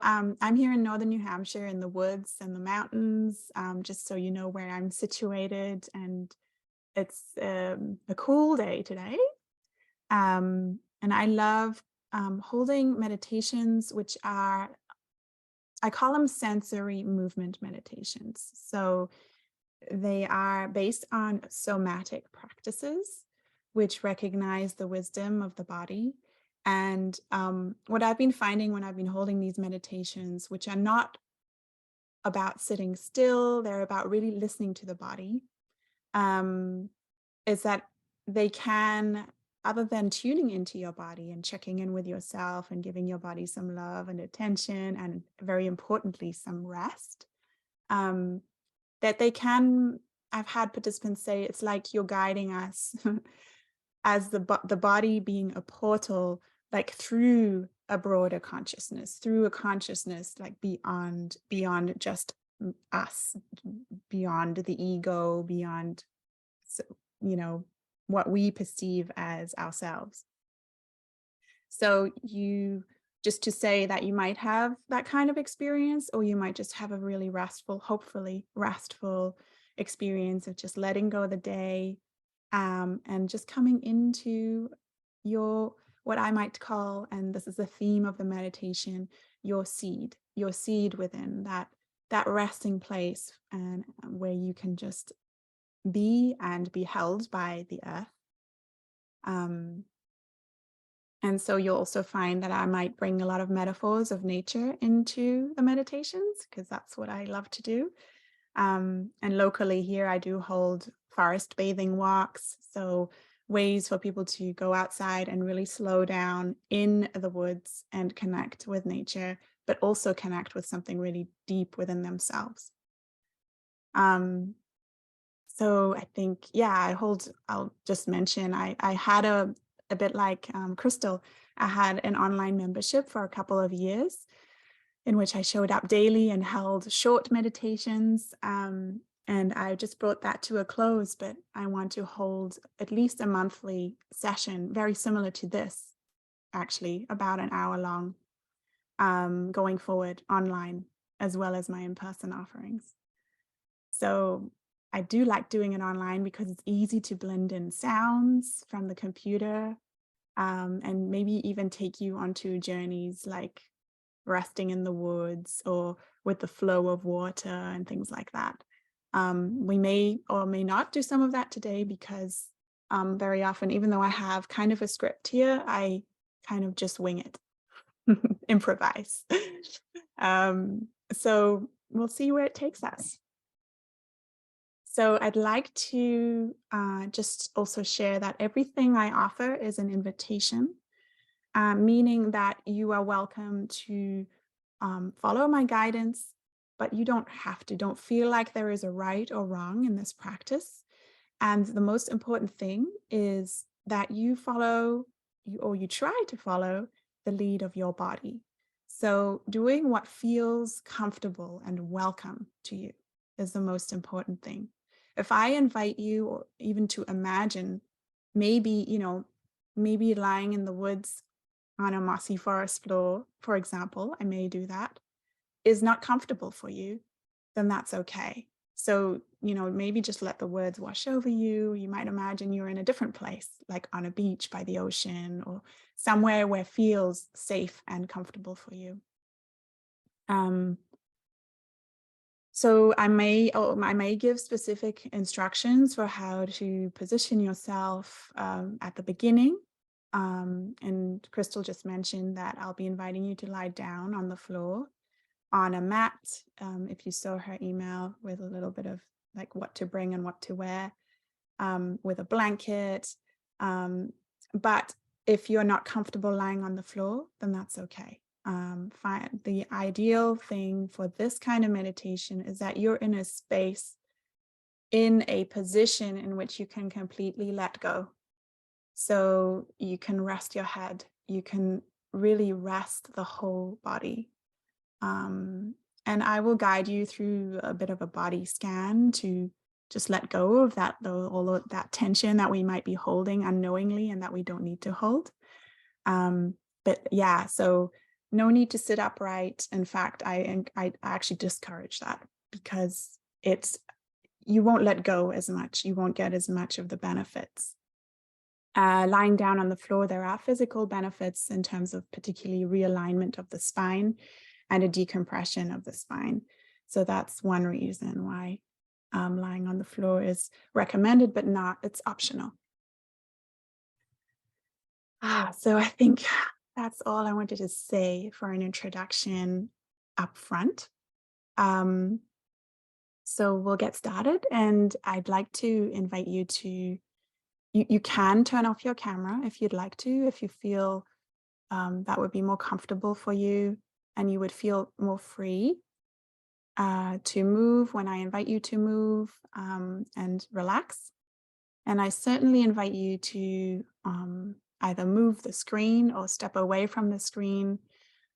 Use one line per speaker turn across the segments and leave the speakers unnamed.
I'm here in northern New Hampshire in the woods and the mountains, just so you know where I'm situated. And it's a cool day today. And I love holding meditations, which are, I call them sensory movement meditations. So they are based on somatic practices, which recognize the wisdom of the body. And what I've been finding when I've been holding these meditations, which are not about sitting still, they're about really listening to the body, um, is that they can, other than tuning into your body and checking in with yourself and giving your body some love and attention, and very importantly, some rest, um, that they can, I've had participants say it's like you're guiding us as the body being a portal, like through a broader consciousness, through a consciousness like beyond just us, beyond the ego, beyond, so, you know, what we perceive as ourselves. So you, just to say that you might have that kind of experience, or you might just have a really restful, hopefully restful experience of just letting go of the day, and just coming into your, what I might call, and this is the theme of the meditation, your seed within that resting place, and where you can just be and be held by the earth. And so you'll also find that I might bring a lot of metaphors of nature into the meditations, because that's what I love to do. And locally here, I do hold forest bathing walks. So ways for people to go outside and really slow down in the woods and connect with nature, but also connect with something really deep within themselves. Um, so I think, yeah, I'll just mention, I had a bit like Crystal, I had an online membership for a couple of years in which I showed up daily and held short meditations. And I just brought that to a close, but I want to hold at least a monthly session, very similar to this, actually, about an hour long, going forward online, as well as my in-person offerings. So I do like doing it online because it's easy to blend in sounds from the computer, and maybe even take you onto journeys like resting in the woods or with the flow of water and things like that. We may or may not do some of that today because very often, even though I have kind of a script here, I kind of just wing it, improvise. So we'll see where it takes us. So I'd like to just also share that everything I offer is an invitation, meaning that you are welcome to follow my guidance, but you don't have to. Don't feel like there is a right or wrong in this practice. And the most important thing is that you follow, or you try to follow the lead of your body. So doing what feels comfortable and welcome to you is the most important thing. If I invite you, or even to imagine, maybe, maybe lying in the woods on a mossy forest floor, for example, I may do that, is not comfortable for you, then that's okay. So, maybe just let the words wash over you. You might imagine you're in a different place, like on a beach by the ocean, or somewhere where it feels safe and comfortable for you. So I may give specific instructions for how to position yourself at the beginning. And Crystal just mentioned that I'll be inviting you to lie down on the floor on a mat, if you saw her email, with a little bit of like what to bring and what to wear, with a blanket. But if you're not comfortable lying on the floor, then that's okay. The ideal thing for this kind of meditation is that you're in a space, in a position in which you can completely let go. So you can rest your head, you can really rest the whole body. And I will guide you through a bit of a body scan to just let go of that, all of that tension that we might be holding unknowingly and that we don't need to hold. But yeah, so No need to sit upright. In fact, I actually discourage that because it's you won't let go as much. You won't get as much of the benefits. Lying down on the floor, there are physical benefits in terms of particularly realignment of the spine and a decompression of the spine. So that's one reason why lying on the floor is recommended, but not, it's optional. So I think that's all I wanted to say for an introduction up front. Um, so we'll get started, and I'd like to invite you to, you can turn off your camera if you'd like to, if you feel that would be more comfortable for you and you would feel more free to move when I invite you to move and relax. And I certainly invite you to either move the screen or step away from the screen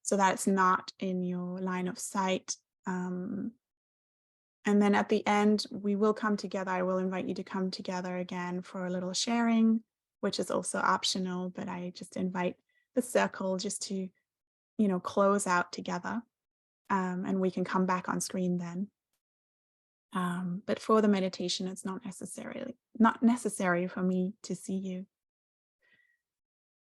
so that it's not in your line of sight. And then at the end, we will come together. I will invite you to come together again for a little sharing, which is also optional, but I just invite the circle just to, close out together. And we can come back on screen then. But for the meditation, it's not necessary for me to see you.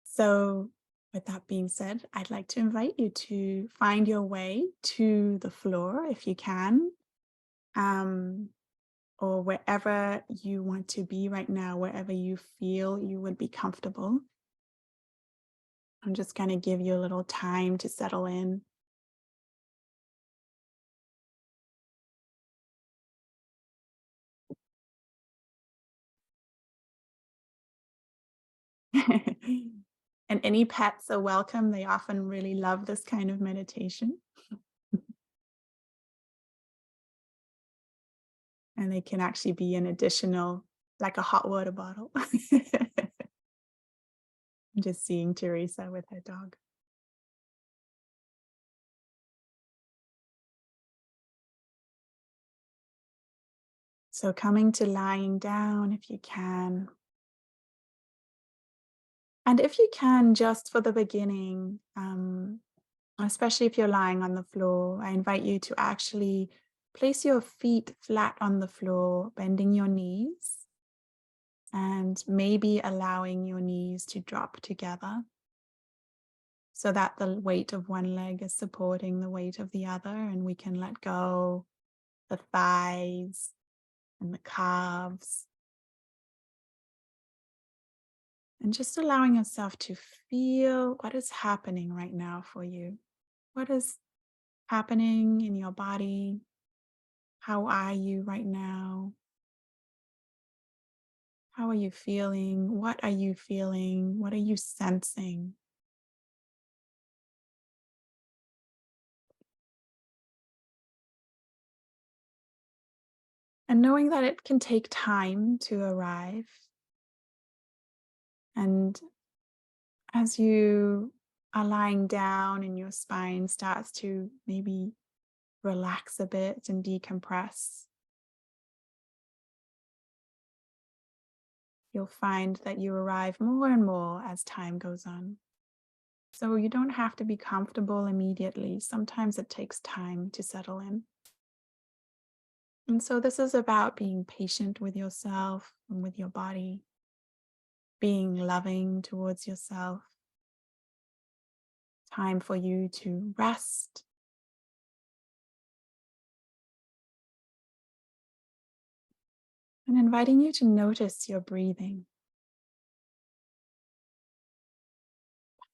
So with that being said, I'd like to invite you to find your way to the floor if you can, or wherever you want to be right now, wherever you feel you would be comfortable. I'm just going to give you a little time to settle in. And any pets are welcome. They often really love this kind of meditation. And they can actually be an additional, like a hot water bottle. I'm just seeing Teresa with her dog. So coming to lying down if you can. And if you can, just for the beginning, especially if you're lying on the floor, I invite you to actually place your feet flat on the floor, bending your knees, and maybe allowing your knees to drop together so that the weight of one leg is supporting the weight of the other, and we can let go the thighs and the calves. And just allowing yourself to feel what is happening right now for you. What is happening in your body? How are you right now? How are you feeling? What are you feeling? What are you sensing? And knowing that it can take time to arrive. And as you are lying down and your spine starts to maybe relax a bit and decompress, you'll find that you arrive more and more as time goes on. So you don't have to be comfortable immediately. Sometimes it takes time to settle in. And so this is about being patient with yourself and with your body, being loving towards yourself. Time for you to rest. And inviting you to notice your breathing.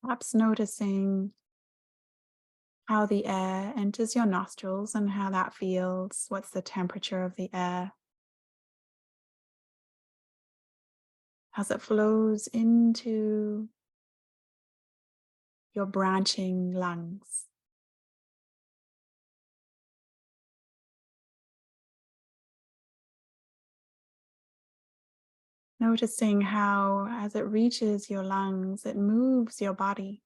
Perhaps noticing how the air enters your nostrils and how that feels. What's the temperature of the air? As it flows into your branching lungs. Noticing how, as it reaches your lungs, it moves your body.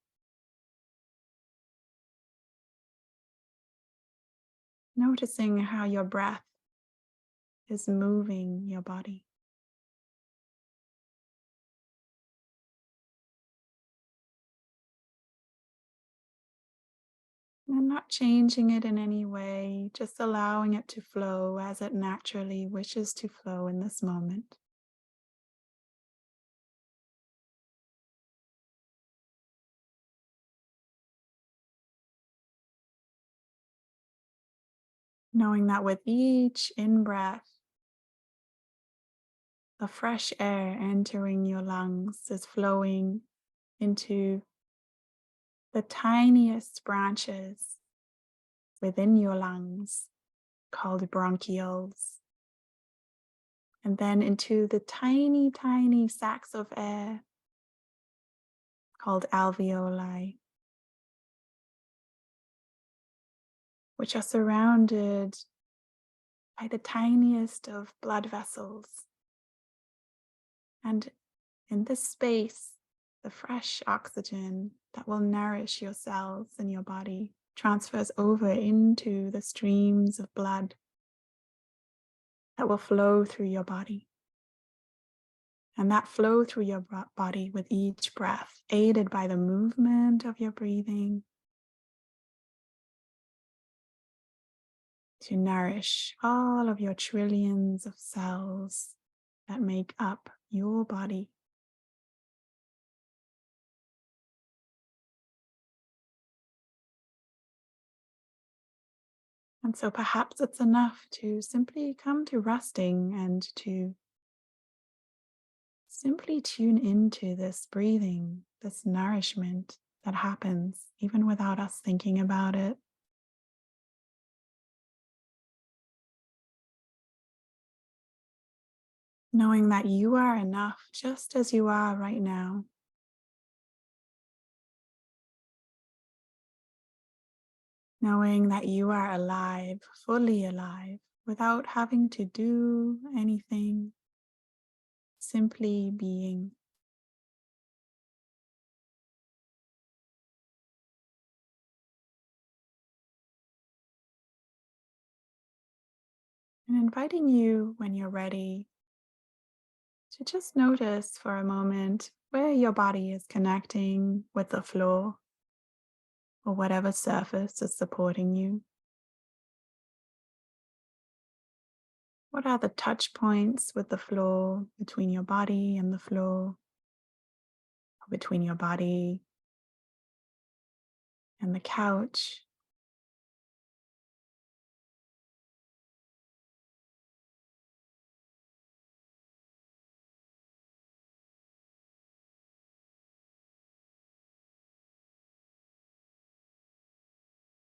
Noticing how your breath is moving your body. And not changing it in any way, just allowing it to flow as it naturally wishes to flow in this moment. Knowing that with each in breath, the fresh air entering your lungs is flowing into the tiniest branches within your lungs called bronchioles, and then into the tiny, tiny sacs of air called alveoli, which are surrounded by the tiniest of blood vessels. And in this space, the fresh oxygen that will nourish your cells in your body transfers over into the streams of blood that will flow through your body. And that flow through your body with each breath, aided by the movement of your breathing, to nourish all of your trillions of cells that make up your body. And so perhaps it's enough to simply come to resting and to simply tune into this breathing, this nourishment that happens even without us thinking about it. Knowing that you are enough just as you are right now. Knowing that you are alive, fully alive, without having to do anything, simply being. And inviting you, when you're ready, to just notice for a moment where your body is connecting with the floor or whatever surface is supporting you. What are the touch points with the floor between your body and the floor, or between your body and the couch?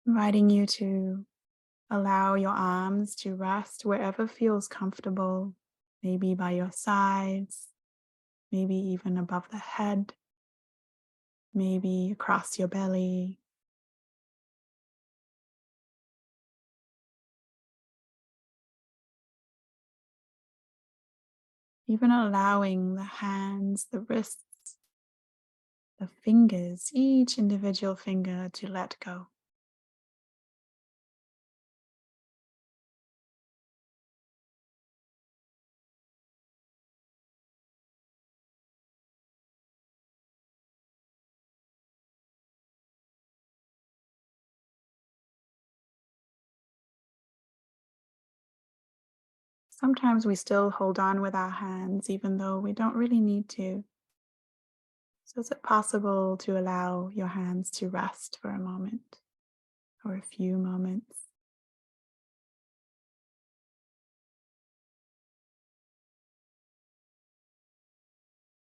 Inviting you to allow your arms to rest wherever feels comfortable, maybe by your sides, maybe even above the head, maybe across your belly. Even allowing the hands, the wrists, the fingers, each individual finger to let go. Sometimes we still hold on with our hands, even though we don't really need to. So is it possible to allow your hands to rest for a moment or a few moments?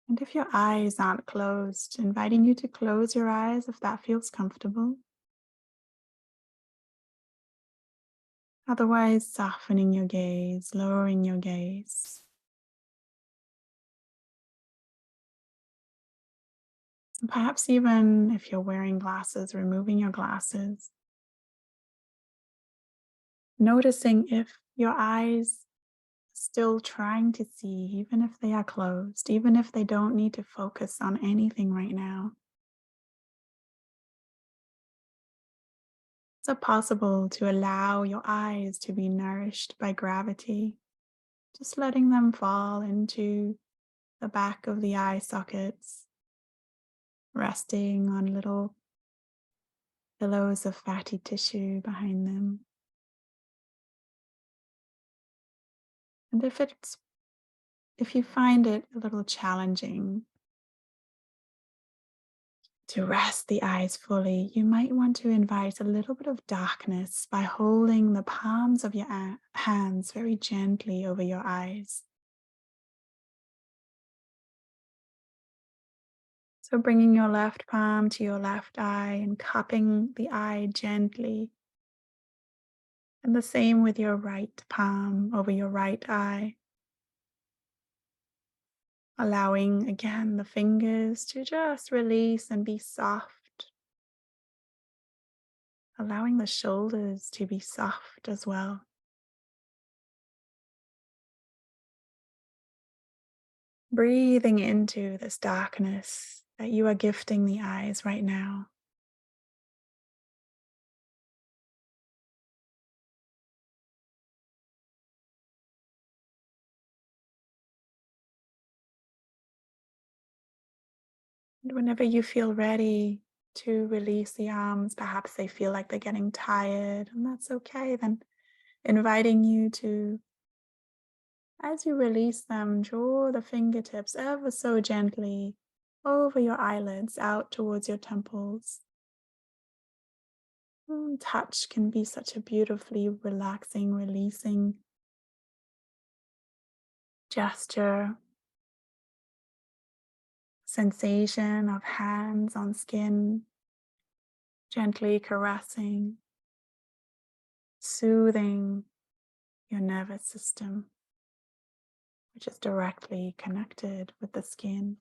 And if your eyes aren't closed, inviting you to close your eyes if that feels comfortable. Otherwise, softening your gaze, lowering your gaze. And perhaps even if you're wearing glasses, removing your glasses. Noticing if your eyes still trying to see, even if they are closed, even if they don't need to focus on anything right now. Is it possible to allow your eyes to be nourished by gravity? Just letting them fall into the back of the eye sockets, resting on little pillows of fatty tissue behind them. And if you find it a little challenging to rest the eyes fully, you might want to invite a little bit of darkness by holding the palms of your hands very gently over your eyes. So bringing your left palm to your left eye and cupping the eye gently. And the same with your right palm over your right eye. Allowing again the fingers to just release and be soft. Allowing the shoulders to be soft as well. Breathing into this darkness that you are gifting the eyes right now. And whenever you feel ready to release the arms, perhaps they feel like they're getting tired, and that's okay, then inviting you to, as you release them, draw the fingertips ever so gently over your eyelids out towards your temples. Touch can be such a beautifully relaxing, releasing gesture. Sensation of hands on skin, gently caressing, soothing your nervous system, which is directly connected with the skin.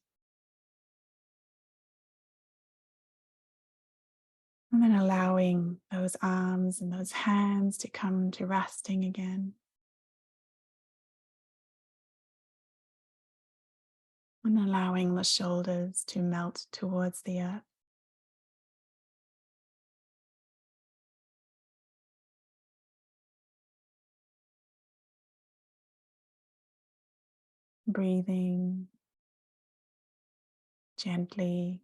And then allowing those arms and those hands to come to resting again. And allowing the shoulders to melt towards the earth. Breathing gently.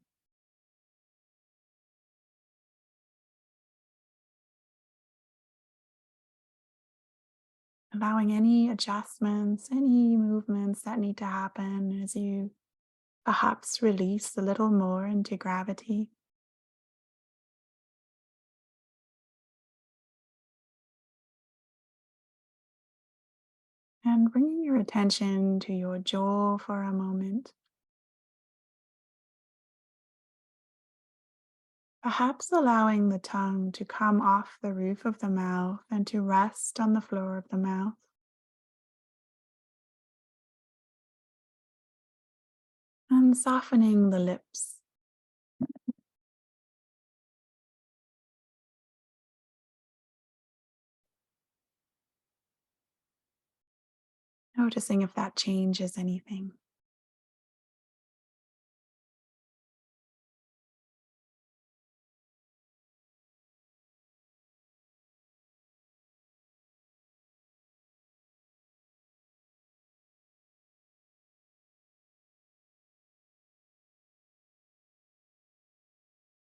Allowing any adjustments, any movements that need to happen as you perhaps release a little more into gravity. And bringing your attention to your jaw for a moment. Perhaps allowing the tongue to come off the roof of the mouth and to rest on the floor of the mouth. And softening the lips. Noticing if that changes anything.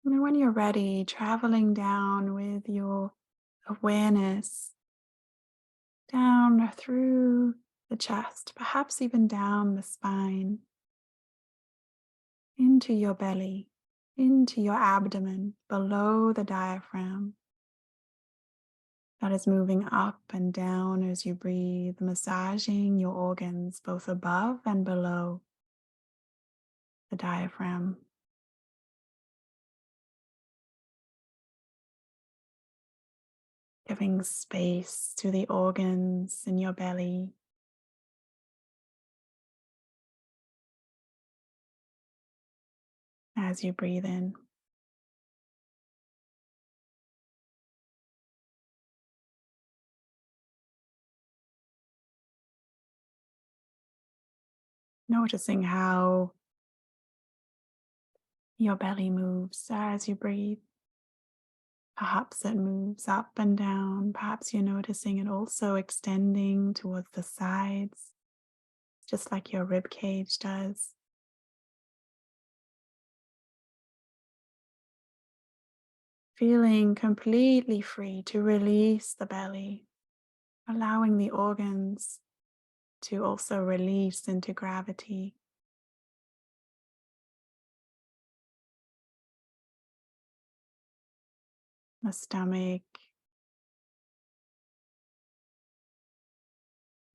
And then when you're ready, traveling down with your awareness down through the chest, perhaps even down the spine, into your belly, into your abdomen, below the diaphragm. That is moving up and down as you breathe, massaging your organs both above and below the diaphragm. Giving space to the organs in your belly. As you breathe in. Noticing how your belly moves as you breathe. Perhaps it moves up and down. Perhaps you're noticing it also extending towards the sides, just like your rib cage does. feeling completely free to release the belly, allowing the organs to also release into gravity. The stomach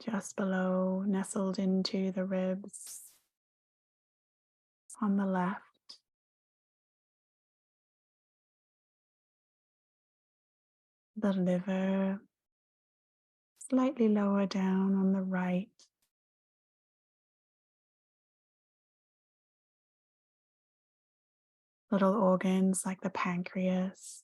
just below, nestled into the ribs on the left, the liver slightly lower down on the right, little organs like the pancreas,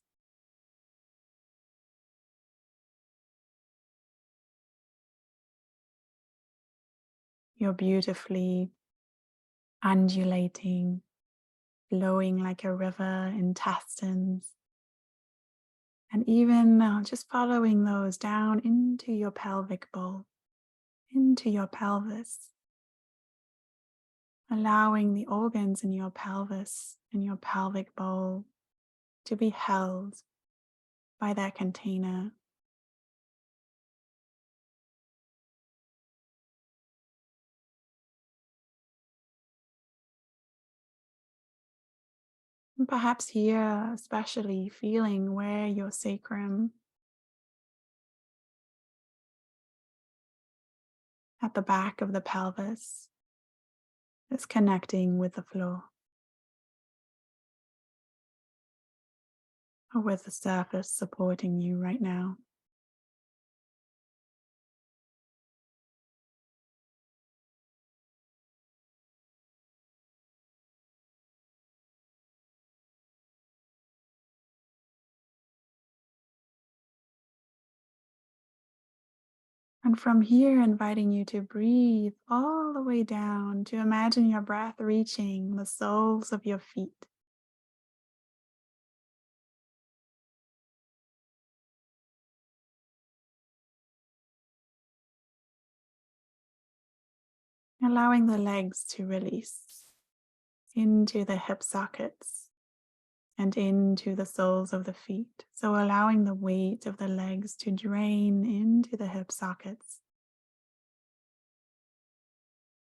your beautifully undulating, flowing like a river intestines, and even just following those down into your pelvic bowl, into your pelvis, allowing the organs in your pelvis and your pelvic bowl to be held by that container. And perhaps here, especially feeling where your sacrum at the back of the pelvis is connecting with the floor or with the surface supporting you right now. And from here, inviting you to breathe all the way down, to imagine your breath reaching the soles of your feet. Allowing the legs to release into the hip sockets and into the soles of the feet. So allowing the weight of the legs to drain into the hip sockets,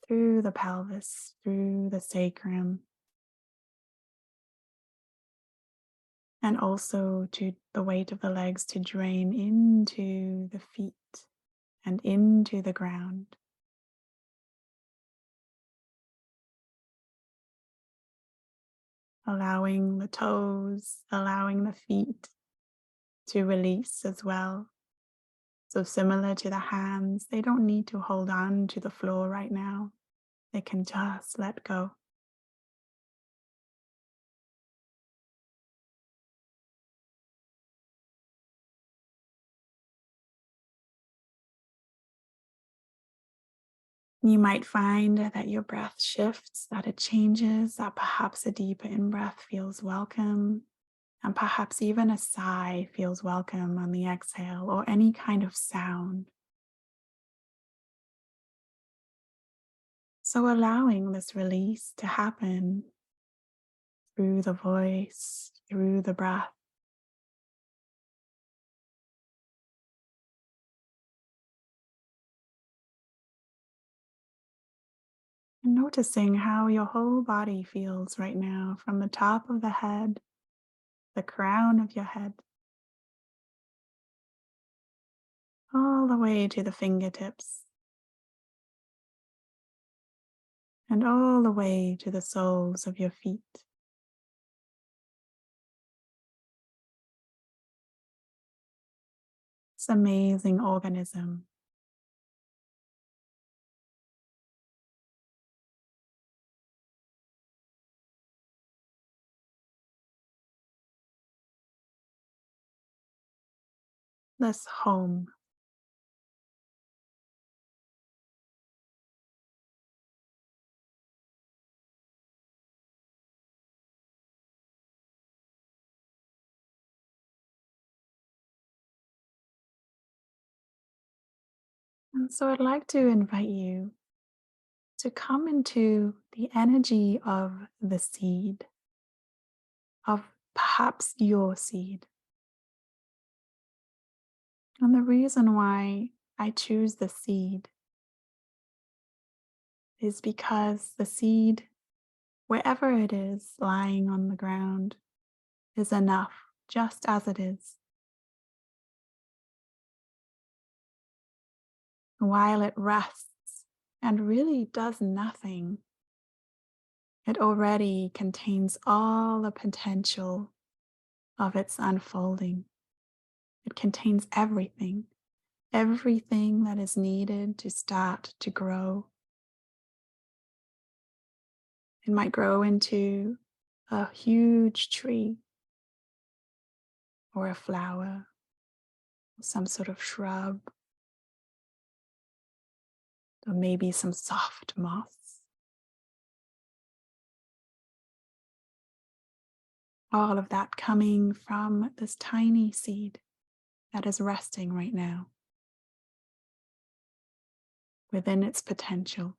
through the pelvis, through the sacrum, and also to the weight of the legs to drain into the feet and into the ground. Allowing the toes, allowing the feet to release as well. So similar to the hands, they don't need to hold on to the floor right now. They can just let go. You might find that your breath shifts, that it changes, that perhaps a deeper in breath feels welcome, and perhaps even a sigh feels welcome on the exhale, or any kind of sound. So allowing this release to happen through the voice, through the breath. And noticing how your whole body feels right now, from the top of the head, the crown of your head, all the way to the fingertips, and all the way to the soles of your feet. This amazing organism. This home. And so I'd like to invite you to come into the energy of the seed, of perhaps your seed. And the reason why I choose the seed is because the seed, wherever it is lying on the ground, is enough just as it is. While it rests and really does nothing, it already contains all the potential of its unfolding. It contains everything, everything that is needed to start to grow. It might grow into a huge tree or a flower, some sort of shrub, or maybe some soft moss. All of that coming from this tiny seed that is resting right now within its potential.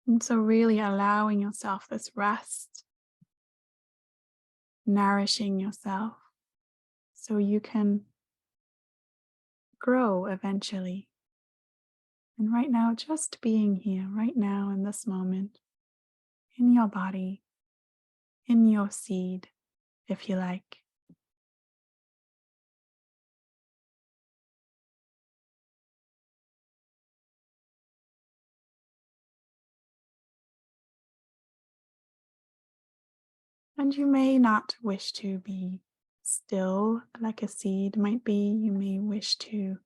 And so really allowing yourself this rest, nourishing yourself so you can grow eventually. And right now, just being here, right now in this moment, in your body, in your seed, if you like. And you may not wish to be still like a seed might be. You may wish to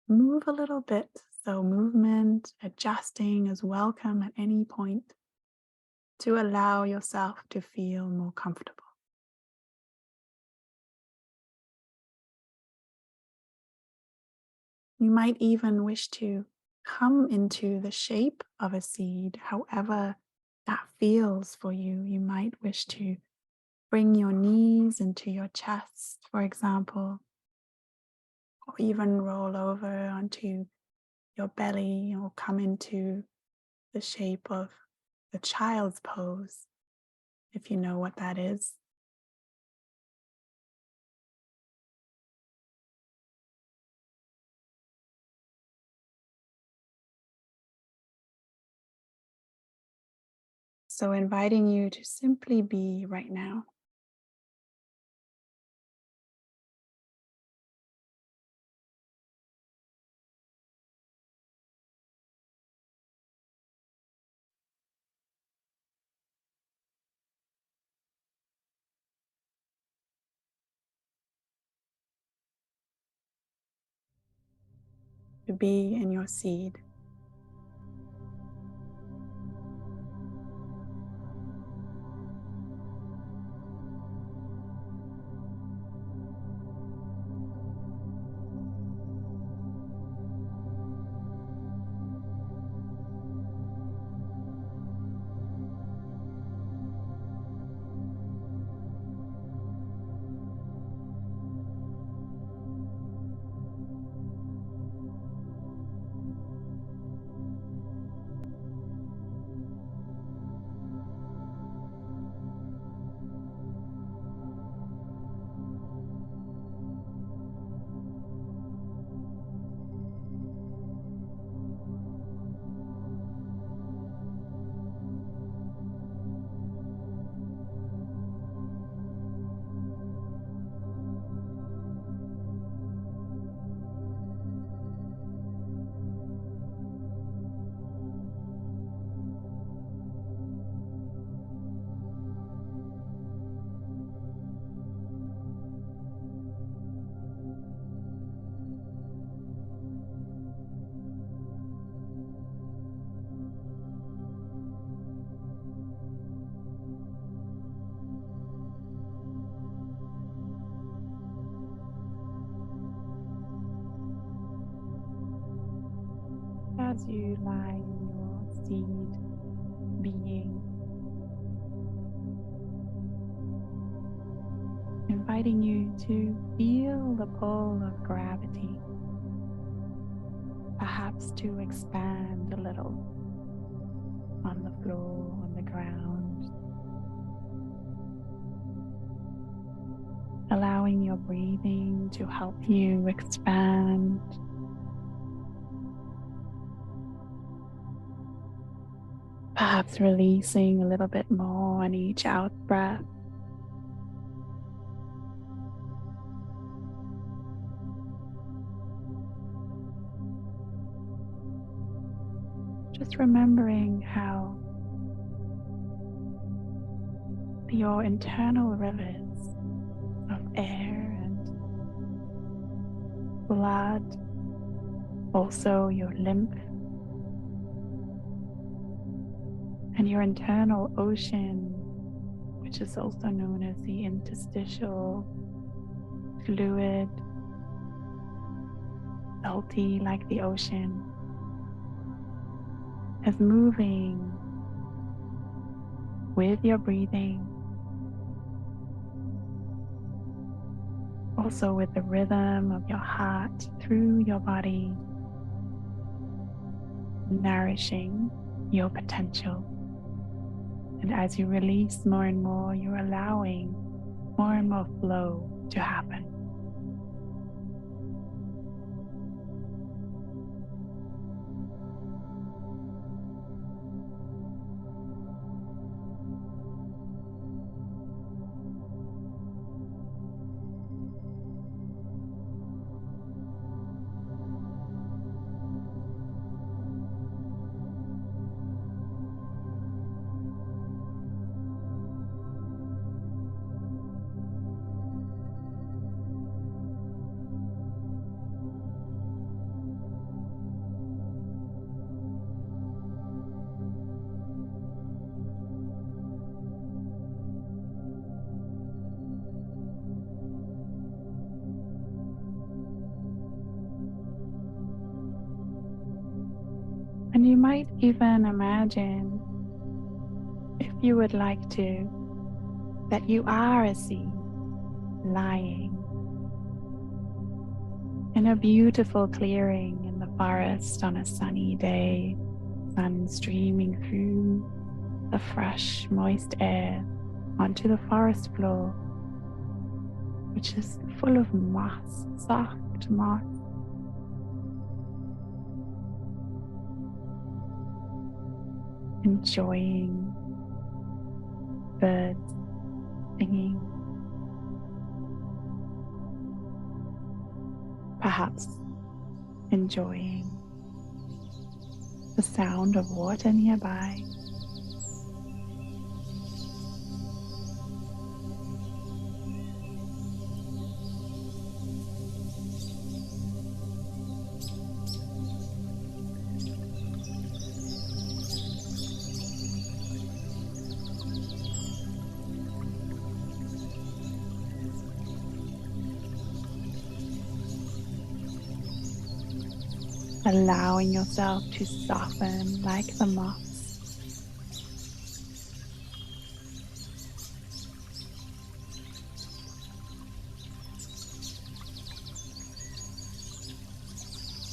move a little bit. So, movement, adjusting is welcome at any point to allow yourself to feel more comfortable. You might even wish to come into the shape of a seed, however that feels for you. You might wish to bring your knees into your chest, for example, or even roll over onto your belly or come into the shape of the child's pose, if you know what that is. So, inviting you to simply be right now. To be in your seed. As you lie in your seed being, inviting you to feel the pull of gravity, perhaps perhaps to expand a little on the floor, on the ground, allowing your breathing to help you expand. Perhaps releasing a little bit more on each out breath. Just remembering how your internal rivers of air and blood, also your lymph, and your internal ocean, which is also known as the interstitial fluid, salty like the ocean, is moving with your breathing, also with the rhythm of your heart through your body, nourishing your potential. And as you release more and more, you're allowing more and more flow to happen. And you might even imagine, if you would like to, that you are a seed lying in a beautiful clearing in the forest on a sunny day, sun streaming through the fresh, moist air onto the forest floor, which is full of moss, soft moss. Enjoying birds singing, perhaps enjoying the sound of water nearby. Allowing yourself to soften like the moss.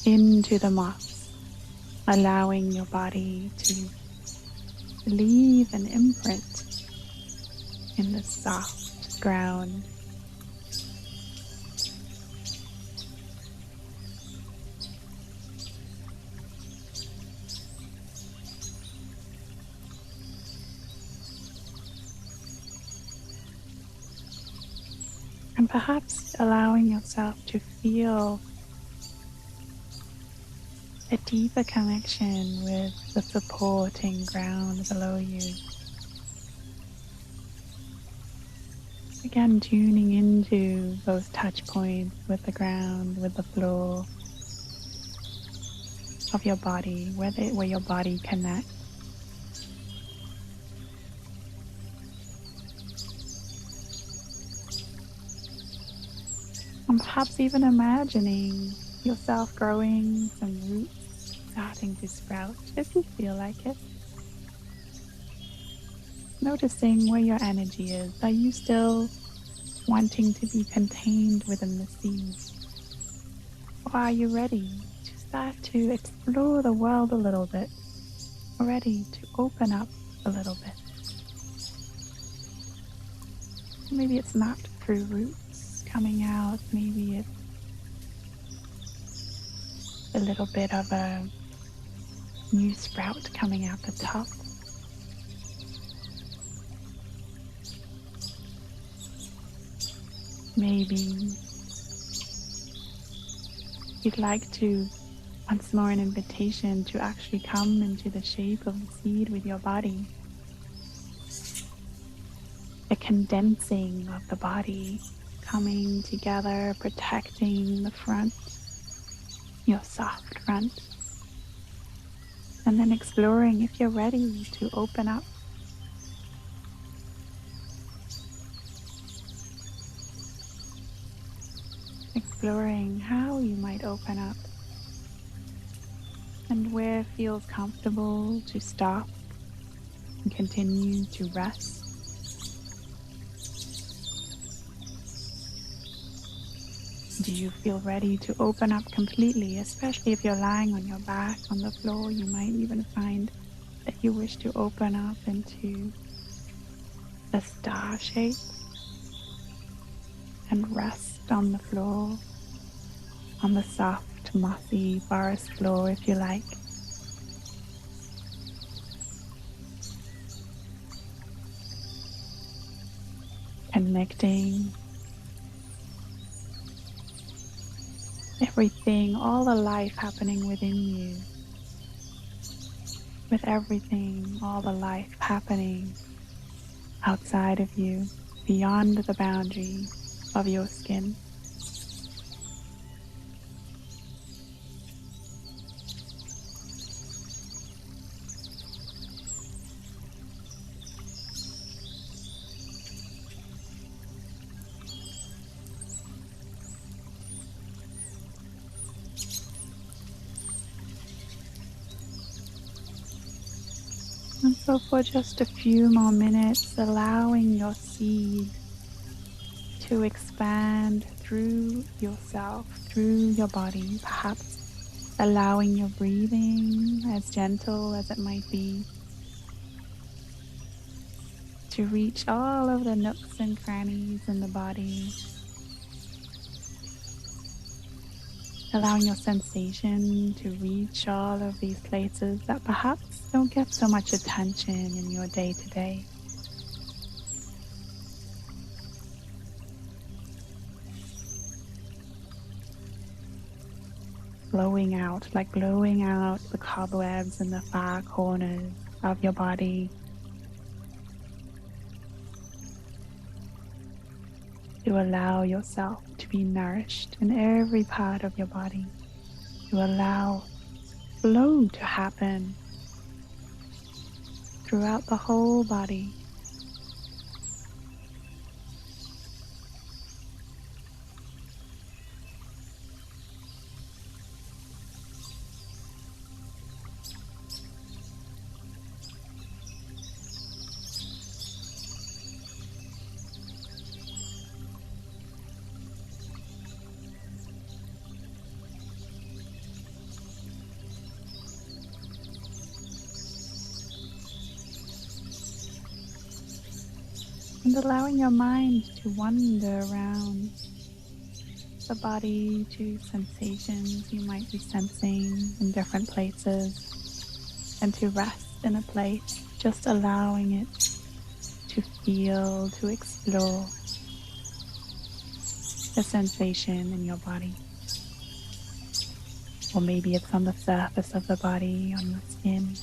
Into the moss, allowing your body to leave an imprint in the soft ground. And perhaps allowing yourself to feel a deeper connection with the supporting ground below you. Again, tuning into those touch points with the ground, with the floor of your body, where your body connects. And perhaps even imagining yourself growing some roots starting to sprout if you feel like it. Noticing where your energy is. Are you still wanting to be contained within the seed? Or are you ready to start to explore the world a little bit, ready to open up a little bit. Maybe it's not through roots coming out, maybe it's a little bit of a new sprout coming out the top. Maybe you'd like to, once more, an invitation to actually come into the shape of the seed with your body. A condensing of the body, coming together, protecting the front, your soft front. And then exploring if you're ready to open up. Exploring how you might open up and where it feels comfortable to stop and continue to rest. Do you feel ready to open up completely, especially if you're lying on your back on the floor? You might even find that you wish to open up into a star shape and rest on the floor, on the soft, mossy forest floor if you like. Connecting everything, all the life happening within you, with everything, all the life happening outside of you, beyond the boundary of your skin. And so for just a few more minutes, allowing your seed to expand through yourself, through your body, perhaps allowing your breathing, as gentle as it might be, to reach all of the nooks and crannies in the body. Allowing your sensation to reach all of these places that perhaps don't get so much attention in your day-to-day. Blowing out the cobwebs in the far corners of your body. To allow yourself to be nourished in every part of your body. To allow flow to happen throughout the whole body. And allowing your mind to wander around the body to sensations you might be sensing in different places, and to rest in a place, just allowing it to feel, to explore the sensation in your body. Or maybe it's on the surface of the body, on your skin.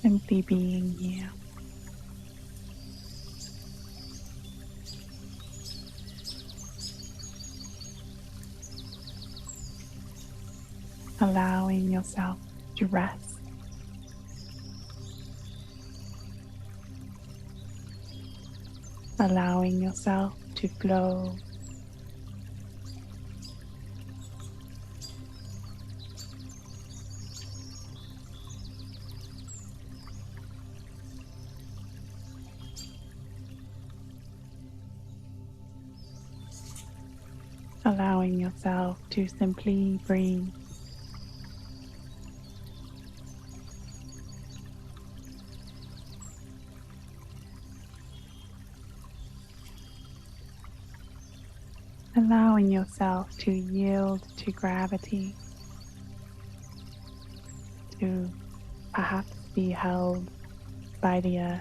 simply being here. Allowing yourself to rest. Allowing yourself to flow. Allowing yourself to simply breathe. Allowing yourself to yield to gravity, to perhaps be held by the earth.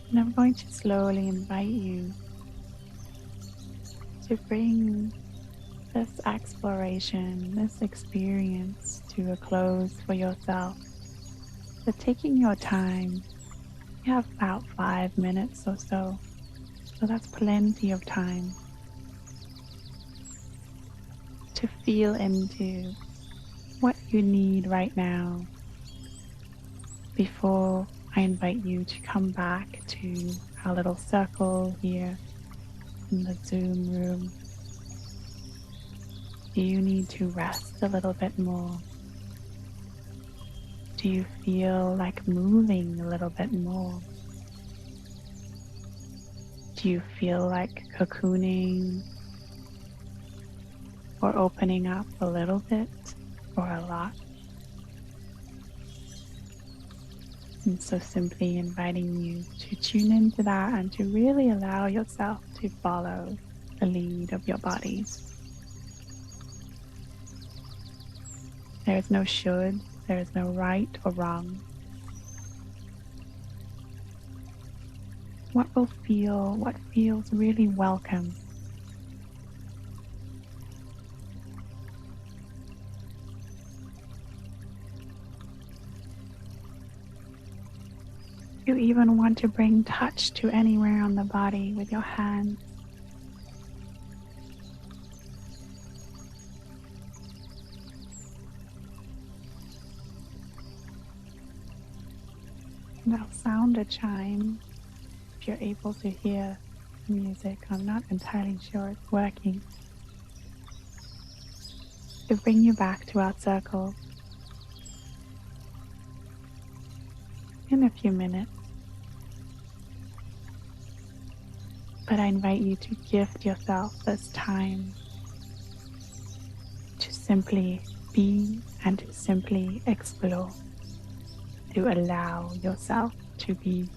And I'm going to slowly invite you to bring this exploration, this experience to a close for yourself. But taking your time, you have about 5 minutes or so. So that's plenty of time to feel into what you need right now before I invite you to come back to our little circle here in the Zoom room. Do you need to rest a little bit more? Do you feel like moving a little bit more? Do you feel like cocooning or opening up a little bit or a lot? And so simply inviting you to tune into that and to really allow yourself to follow the lead of your body. There is no should, there is no right or wrong. What feels really welcome. You even want to bring touch to anywhere on the body with your hands. And I'll sound a chime if you're able to hear the music. I'm not entirely sure it's working. To bring you back to our circle in a few minutes. But I invite you to gift yourself this time to simply be and to simply explore, to allow yourself to be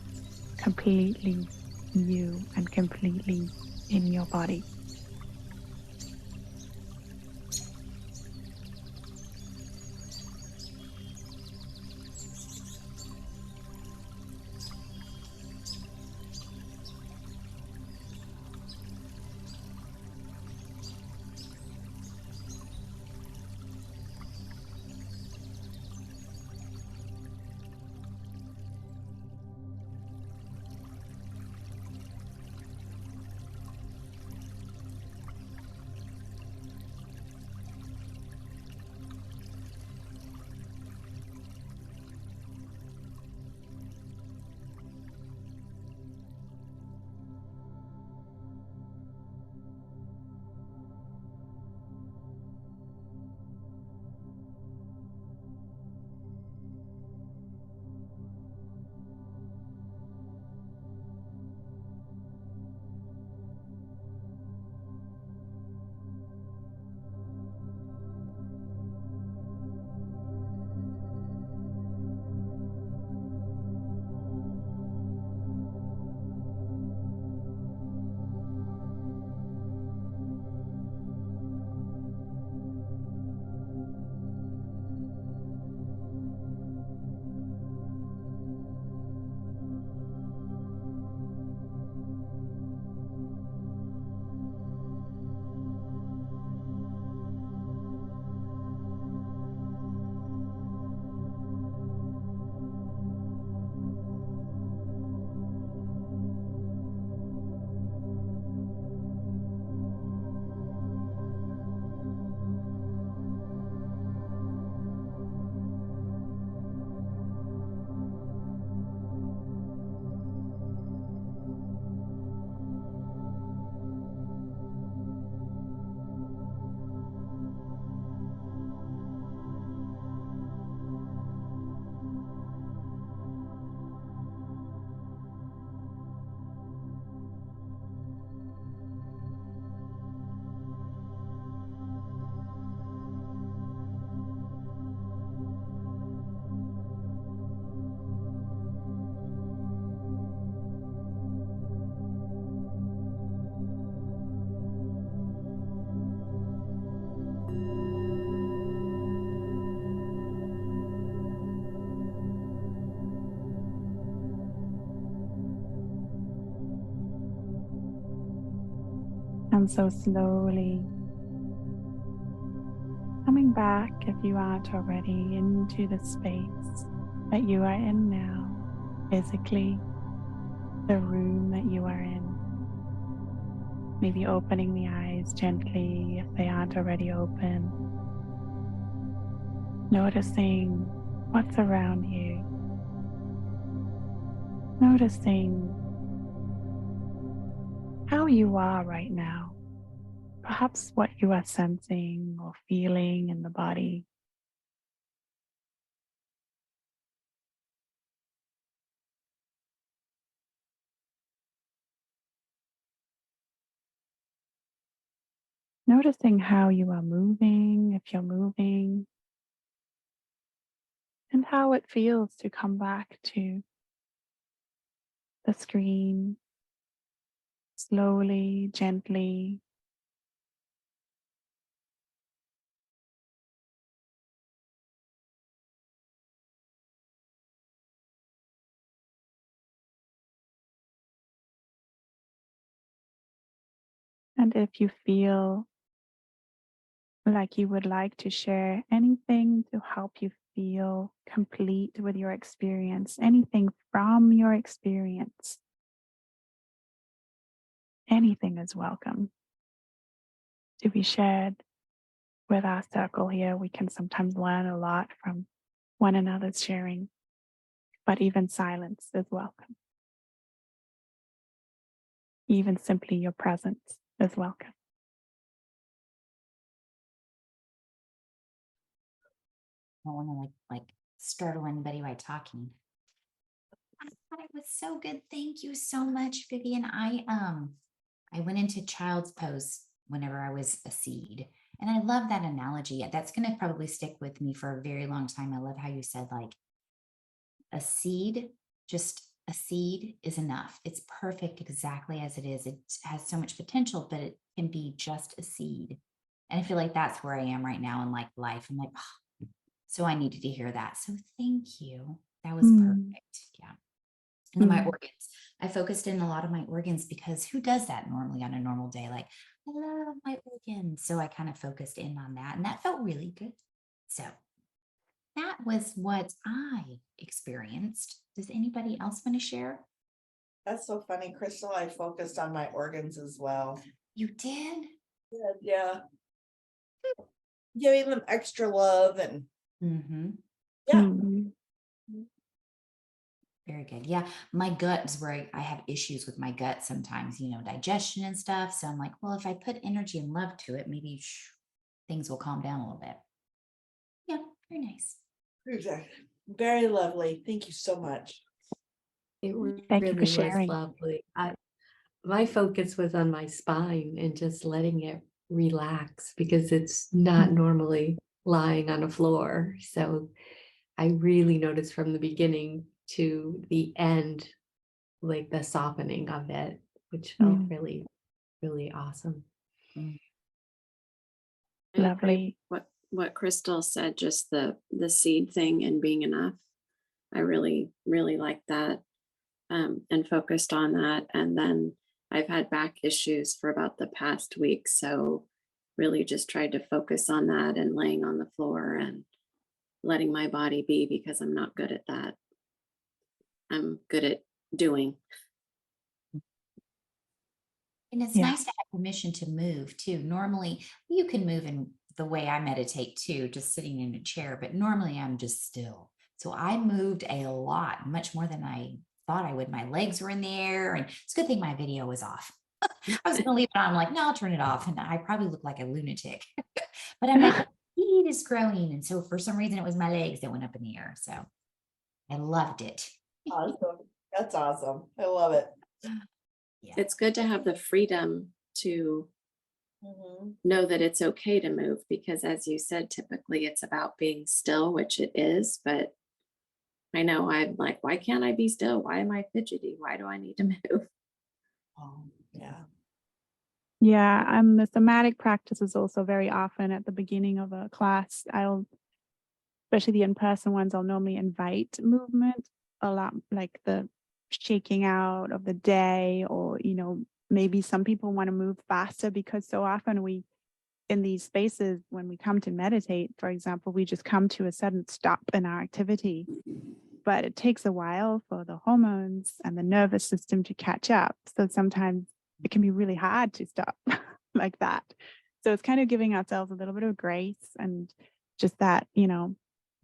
completely you and completely in your body. And so slowly coming back, if you aren't already, into the space that you are in now, physically, the room that you are in. Maybe opening the eyes gently if they aren't already open. Noticing what's around you. Noticing how you are right now. Perhaps what you are sensing or feeling in the body. Noticing how you are moving, if you're moving, and how it feels to come back to the screen slowly, gently. And if you feel like you would like to share anything to help you feel complete with your experience, anything from your experience, anything is welcome to be shared with our circle here. We can sometimes learn a lot from one another's sharing, but even silence is welcome. Even simply your presence is welcome.
I don't want to like startle anybody by talking. I thought it was so good. Thank you so much, Vivian. I went into child's pose whenever I was a seed. And I love that analogy. That's gonna probably stick with me for a very long time. I love how you said like a seed, just a seed is enough. It's perfect exactly as it is. It has so much potential, but it can be just a seed. And I feel like that's where I am right now in like life. I'm like, "Oh, so I needed to hear that. So thank you. That was
Mm,
perfect. Yeah. And then my
mm,
organs. I focused in a lot of my organs because who does that normally on a normal day? Like, I love my organs. So I kind of focused in on that and that felt really good. So that was what I experienced. Does anybody else want to share?
That's so funny, Crystal. I focused on my organs as well.
You did?
Yeah. Giving them extra love and
Mm-hmm.
yeah.
mm,
Very good. Yeah. My gut is where I have issues with my gut sometimes, digestion and stuff. So I'm like, well, if I put energy and love to it, maybe things will calm down a little bit. Yeah. Very nice.
Exactly. Very lovely. Thank you so much.
It
Thank you for
really was
sharing.
lovely. My focus was on my spine and just letting it relax because it's not
Mm,
normally lying on a floor. So I really noticed from the beginning to the end, like the softening of it, which felt
mm,
really, really awesome.
I agree
lovely.
with what Crystal said, just the seed thing and being enough. I really, really like that, and focused on that. And then I've had back issues for about the past week. So really just tried to focus on that and laying on the floor and letting my body be because I'm not good at that. I'm good at doing.
And it's
Yeah.
nice to have permission to move too. Normally, you can move in the way I meditate too, just sitting in a chair, but normally I'm just still. So I moved a lot, much more than I thought I would. My legs were in the air, and it's a good thing my video was off. I was going to leave it on. I'm like, no, I'll turn it off. And I probably look like a lunatic, but I'm like, seed is growing. And so for some reason, it was my legs that went up in the air. So I loved it.
Awesome. That's awesome. I love it.
Yeah.
It's good to have the freedom to
Mhm.
know that it's okay to move because, as you said, typically it's about being still, which it is. But I know I'm like, why can't I be still? Why am I fidgety? Why do I need to move?
Yeah.
Yeah, the somatic practice is also very often at the beginning of a class. Especially the in-person ones, I'll normally invite movement a lot, like the shaking out of the day or, maybe some people want to move faster because so often we, in these spaces, when we come to meditate, for example, we just come to a sudden stop in our activity. But it takes a while for the hormones and the nervous system to catch up. So sometimes it can be really hard to stop like that. So it's kind of giving ourselves a little bit of grace and just that,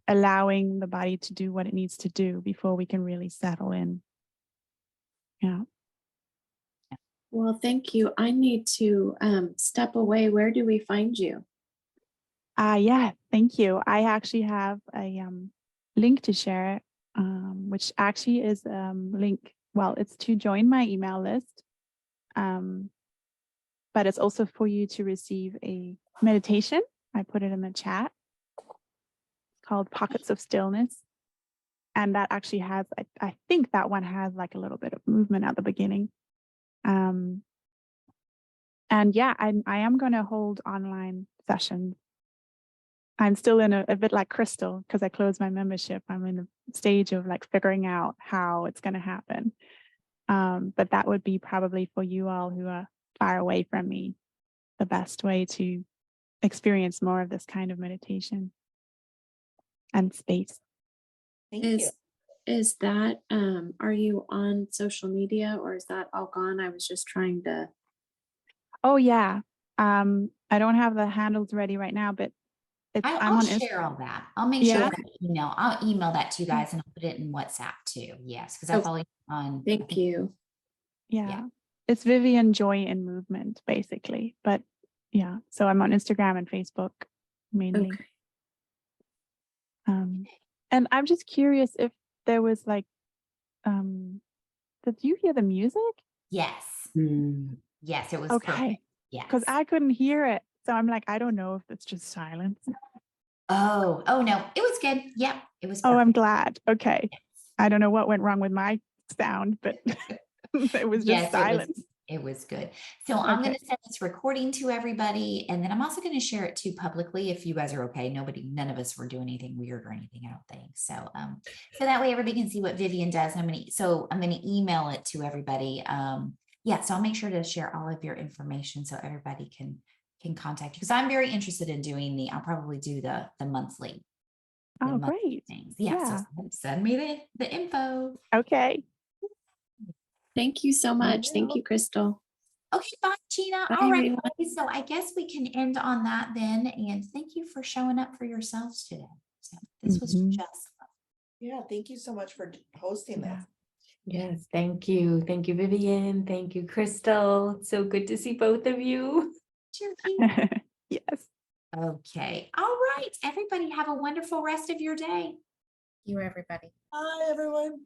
allowing the body to do what it needs to do before we can really settle in. Yeah.
Well, thank you. I need to step away. Where do we find you?
Yeah, thank you. I actually have a link to share, which actually is link. Well, it's to join my email list, but it's also for you to receive a meditation. I put it in the chat called Pockets of Stillness. And that actually has, I think that one has like a little bit of movement at the beginning. And yeah, I am going to hold online sessions. I'm still in a bit like Crystal because I closed my membership. I'm in the stage of like figuring out how it's going to happen. But that would be probably for you all who are far away from me, the best way to experience more of this kind of meditation and space.
Thank you.
Is that are you on social media or is that all gone? I was just trying to.
Oh yeah. I don't have the handles ready right now, but I'm
I'll
on
share all that. I'll make sure
Yeah.
that I'll email that to you guys and I'll put it in WhatsApp too. Yes, because I
Oh,
follow you on.
Thank you.
Yeah. It's Vivian Joy in Movement, basically. But yeah, so I'm on Instagram and Facebook mainly.
Okay.
And I'm just curious if there was like, did you hear the music?
Yes. Yes, it was
Okay.
perfect. Yes.
Because I couldn't hear it. So I'm like, I don't know if it's just silence.
Oh no, it was good. Yep, it was
Oh,
perfect.
I'm glad. Okay.
Yes.
I don't know what went wrong with my sound, but it was just silence.
It was good. So I'm going to send this recording to everybody. And then I'm also going to share it too publicly if you guys are okay. None of us were doing anything weird or anything, I don't think. So so that way everybody can see what Vivian does. And I'm going to email it to everybody. Yeah, so I'll make sure to share all of your information so everybody can contact you. Because I'm very interested in doing I'll probably do the monthly.
Oh, great.
Things. Yeah. So send me the info.
Okay.
Thank you so much. Thank you, Crystal.
Okay, bye, Gina.
Bye,
All right.
everyone.
So I guess we can end on that then. And thank you for showing up for yourselves today. So this was just fun.
Yeah, thank you so much for hosting this.
Yes, thank you. Thank you, Vivian. Thank you, Crystal. It's so good to see both of you.
Sure.
Yes.
Okay. All right. Everybody have a wonderful rest of your day.
Thank you, everybody.
Bye, everyone.